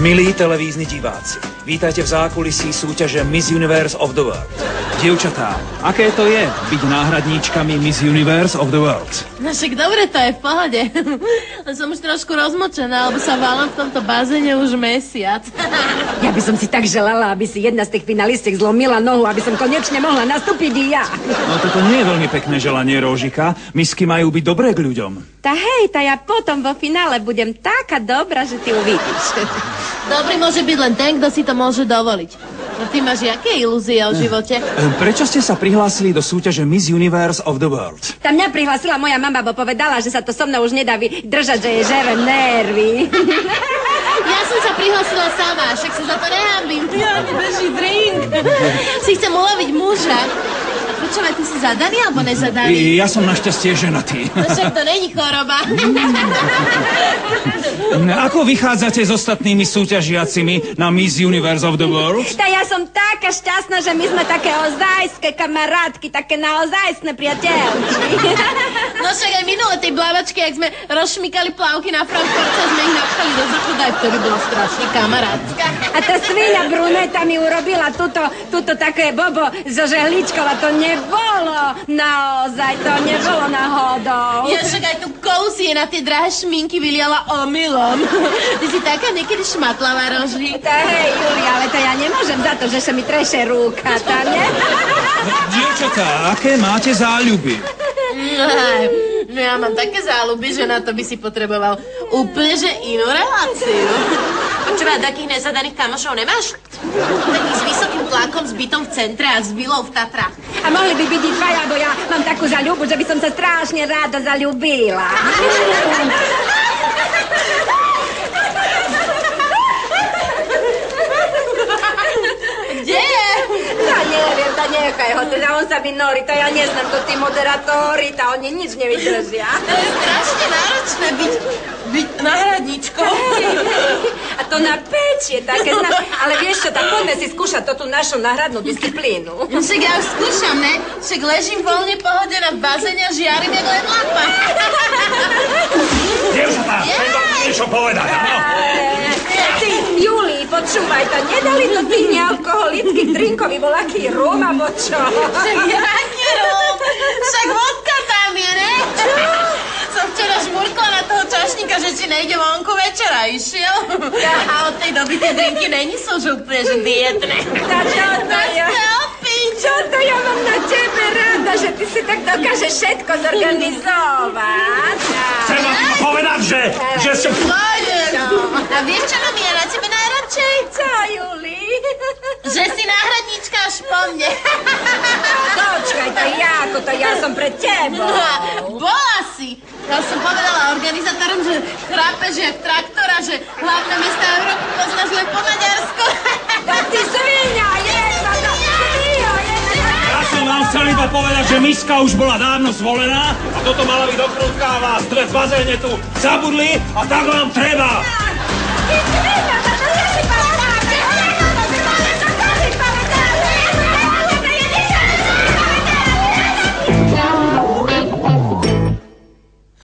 Milí televízni diváci, vítajte v zákulisí súťaže Miss Universe of the World. Dievčatá, aké to je byť náhradníčkami Miss Universe of the World? No však dobre, to je v pohode. Len som už trošku rozmočená, lebo sa válam v tomto bazéne už mesiac. Ja by som si tak želala, aby si jedna z tých finalistiek zlomila nohu, aby som konečne mohla nastúpiť i ja. No toto nie je veľmi pekné želanie, Róžika. Misky majú byť dobré k ľuďom. Tá ja potom vo finále budem taká dobrá, že ty uvidíš. Dobrý môže byť len ten, kto si to môže dovoliť. No ty máš jaké ilúzie o živote? Prečo ste sa prihlásili do súťaže Miss Universe of the World? Tam mňa prihlásila moja mama, bo povedala, že sa to so mnou už nedá držať, že je žere nervy. Ja som sa prihlásila sama, však sa za to nehábim. Ja mi drží drink. Si chcem uloviť muža. Počúvaj, ty si zadaný alebo nezadaný? Ja som našťastie ženatý. No však to není choroba. Ako vychádzate s ostatnými súťažiacimi na Miss Universe of the World? Ja som taká šťastná, že my sme také ozajské kamarátky, také naozajstné priateľky. No však aj minulé tej blavačky, jak sme rozšmykali plavky na Frankfurte, sme ich napchali do záchoda, aj vtedy bola strašne kamarátska. A tá svinia bruneta mi urobila tuto také bobo so žehličkou a to nebolo naozaj, to nebolo náhodou. Ja však aj tu kousy na tie drahé šminky vyliala omylom. Ty si taká niekedy šmatlavá, Roži. Hej, Julia, ale to ja nemôžem za to, že sa mi treše rúka, tam, nie? Dievčatá, aké máte záľuby? No ja mám také záľuby, že na to by si potreboval úplne že inú reláciu. Počúva, takých nezadaných kamošov nemáš? Takých s vysokým tlakom, s bytom v centre a s vilou v Tatrách. A mohli by byť i dvaja, bo ja mám takú zaľubu, že by som sa strašne rada zaľúbila. Kde je? Ja neviem, nechaj ho, teda on sa mi norí, ja neznám, to tí moderátori, oni nič nevydržia. To je strašne náročné byť náhradničkou. A to na peč je také, ale vieš čo, tak poďme si skúšať tú našu náhradnú disciplínu. Však ja už skúšam, ne? Však ležím voľne pohodená v bazéne a žiarim jak len lapa. Dievčatá, chcem vám niečo povedať, áno? Ty, Juli, počúvaj to, nedali to tých nealkoholických drinkov, bol aký rum, alebo čo? Však jaký rum? Však vodka tam je, ne? Čo? Som včera žmurkla na toho čašníka, že či nejde vonku večera, išiel. A od tej doby tie drinky není sú že úplne, že dietné. Čo to ja mám na tebe rada, že ty si tak dokážeš všetko zorganizovať. Chcem vám povedať, že som... A vieš, čo mám ja na tebe najradšej? Co, Juli? Že si náhradníčka až po mne. Počkaj, to ja som pred tebou. Bola si. Ja som povedala organizátorom, že chrápeš jak traktora, že hlavné mesta Európy poznáš len po Maďarsku. Tak ty svinia, jedna. Ja som vám chcel iba povedať, že miska už bola dávno zvolená a toto mala byť do krútka a vás dve v bazéne tu zabudli a tak vám treba.